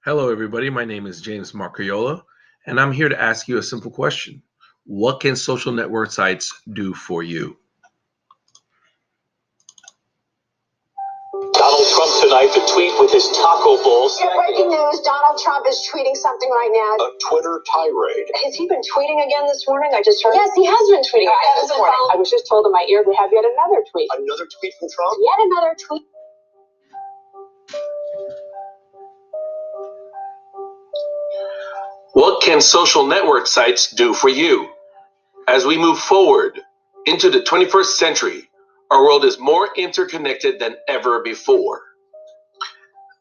Hello, everybody. My name is James Marcayola, and I'm here to ask you a simple question. What can social network sites do for you? Donald Trump tonight to tweet with his taco bowl. Breaking news, Donald Trump is tweeting something right now. A Twitter tirade. Has he been tweeting again this morning? I just heard. Yes, he has been tweeting again this morning. I was just told in my ear we have yet another tweet. Another tweet from Trump? Yet another tweet. What can social network sites do for you? As we move forward into the 21st century, our world is more interconnected than ever before.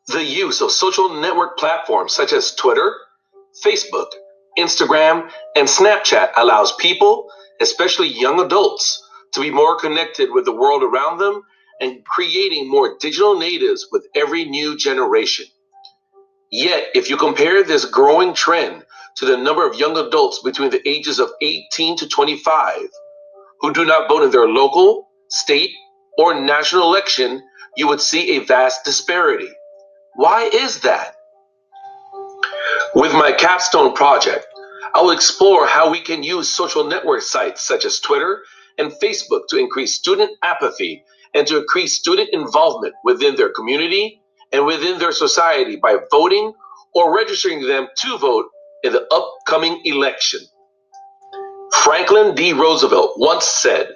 The use of social network platforms such as Twitter, Facebook, Instagram, and Snapchat allows people, especially young adults, to be more connected with the world around them and creating more digital natives with every new generation. Yet, if you compare this growing trend to the number of young adults between the ages of 18 to 25 who do not vote in their local, state, or national election, you would see a vast disparity. Why is that? With my capstone project, I will explore how we can use social network sites such as Twitter and Facebook to increase student apathy and to increase student involvement within their community and within their society by voting or registering them to vote in the upcoming election. Franklin D. Roosevelt once said,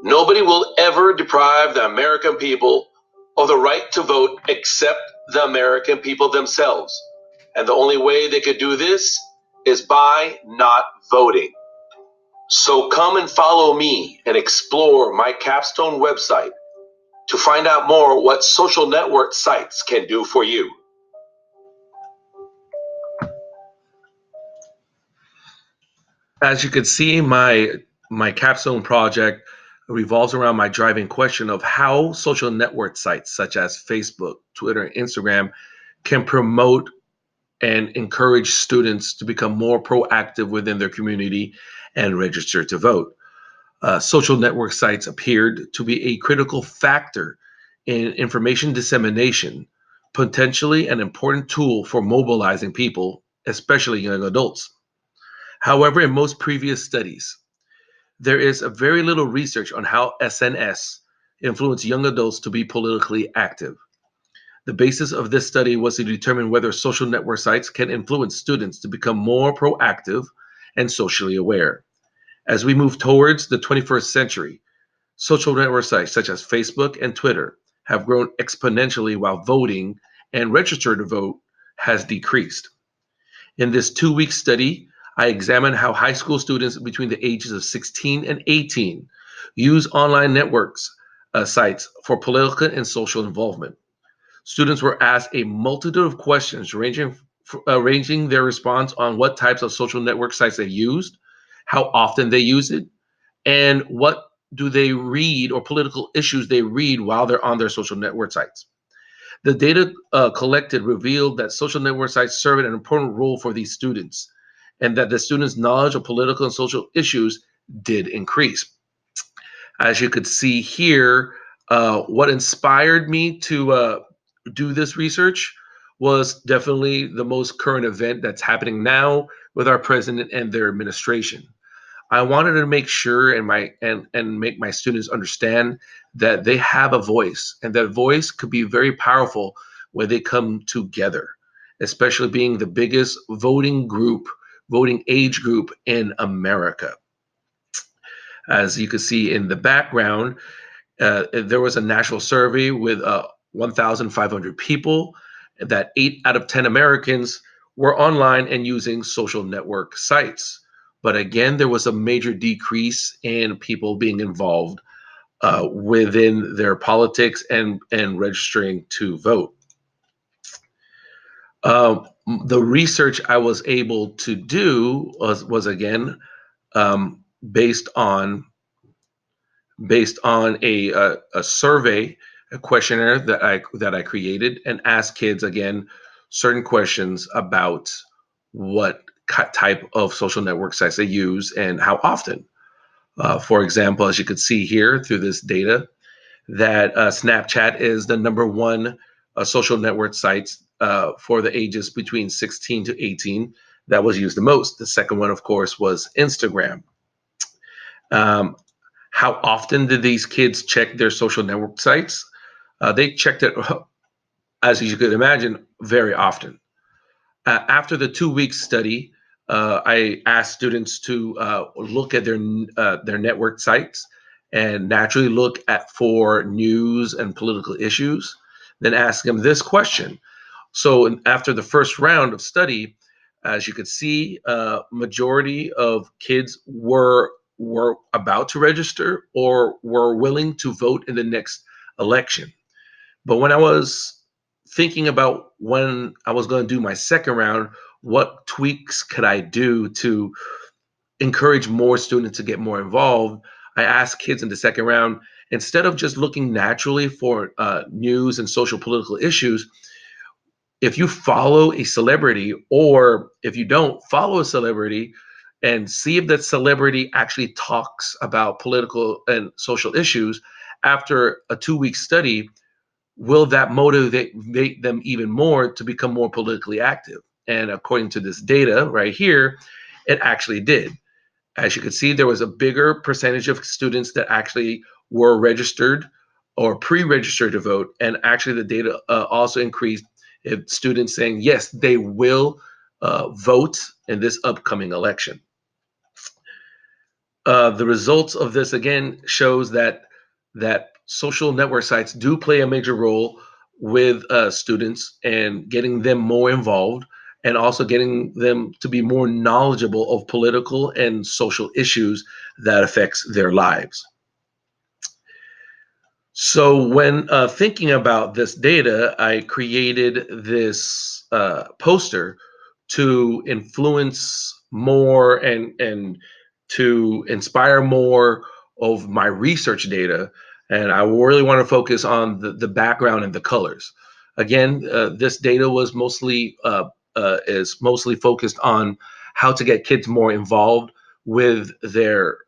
"Nobody will ever deprive the American people of the right to vote except the American people themselves. And the only way they could do this is by not voting." So come and follow me and explore my capstone website to find out more what social network sites can do for you. As you can see, my capstone project revolves around my driving question of how social network sites such as Facebook, Twitter, and Instagram can promote and encourage students to become more proactive within their community and register to vote. Social network sites appeared to be a critical factor in information dissemination, potentially an important tool for mobilizing people, especially young adults. However, in most previous studies, there is a very little research on how SNS influence young adults to be politically active. The basis of this study was to determine whether social network sites can influence students to become more proactive and socially aware. As we move towards the 21st century, social network sites such as Facebook and Twitter have grown exponentially while voting and register to vote has decreased. In this 2-week study, I examined how high school students between the ages of 16 and 18 use online networks sites for political and social involvement. Students were asked a multitude of questions ranging their response on what types of social network sites they used, how often they use it, and what do they read or political issues they read while they're on their social network sites. The data collected revealed that social network sites serve an important role for these students and that the students' knowledge of political and social issues did increase. As you could see here, what inspired me to do this research was definitely the most current event that's happening now with our president and their administration. I wanted to make sure and make my students understand that they have a voice, and that voice could be very powerful when they come together, especially being the biggest voting age group in America. As you can see in the background, there was a national survey with 1,500 people that 8 out of 10 Americans were online and using social network sites. But again, there was a major decrease in people being involved within their politics and registering to vote. The research I was able to do was again based on a survey, a questionnaire that I created, and asked kids again certain questions about what type of social network sites they use and how often. For example, as you can see here through this data, that Snapchat is the number one social network sites for the ages between 16 to 18 that was used the most. The second one, of course, was Instagram. How often did these kids check their social network sites? They checked it, as you could imagine, very often. After the 2 week study, I asked students to look at their network sites and naturally look at for news and political issues. Then ask them this question. So after the first round of study, as you could see, majority of kids were about to register or were willing to vote in the next election. But when I was thinking about when I was going to do my second round, what tweaks could I do to encourage more students to get more involved, I asked kids in the second round, instead of just looking naturally for news and social political issues, if you follow a celebrity, or if you don't follow a celebrity, and see if that celebrity actually talks about political and social issues after a 2 week study, will that motivate them even more to become more politically active? And according to this data right here, it actually did. As you can see, there was a bigger percentage of students that actually were registered or pre-registered to vote. And actually the data also increased if students saying, yes, they will vote in this upcoming election. The results of this, again, shows that social network sites do play a major role with students and getting them more involved, and also getting them to be more knowledgeable of political and social issues that affects their lives. So when thinking about this data, I created this poster to influence more and to inspire more of my research data. And I really want to focus on the background and the colors. Again, this data was is mostly focused on how to get kids more involved with their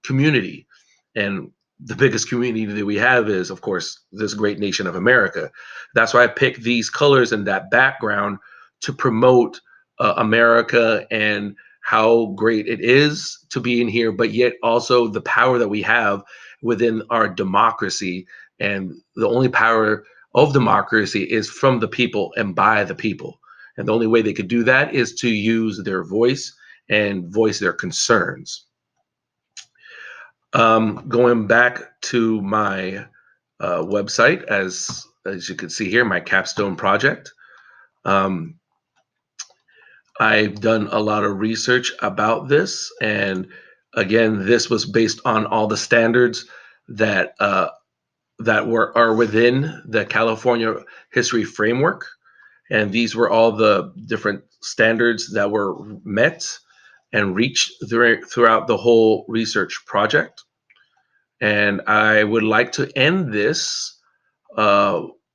community. And the biggest community that we have is, of course, this great nation of America. That's why I picked these colors and that background to promote America and how great it is to be in here, but yet also the power that we have within our democracy. And the only power of democracy is from the people and by the people. And the only way they could do that is to use their voice and voice their concerns. Going back to my website, as you can see here, my capstone project. I've done a lot of research about this, and again, this was based on all the standards that are within the California History Framework, and these were all the different standards that were met and reached throughout the whole research project. And I would like to end this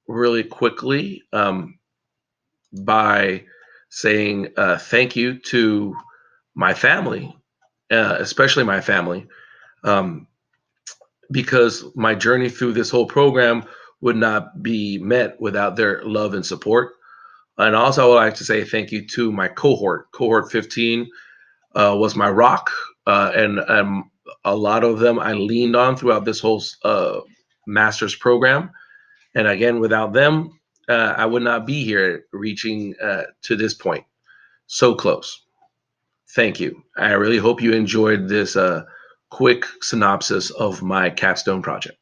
really quickly by saying thank you to my family, especially my family, because my journey through this whole program would not be met without their love and support. And also I would like to say thank you to my cohort. Cohort 15 was my rock, and a lot of them I leaned on throughout this whole master's program. And again, without them, I would not be here reaching to this point. So close. Thank you. I really hope you enjoyed this quick synopsis of my capstone project.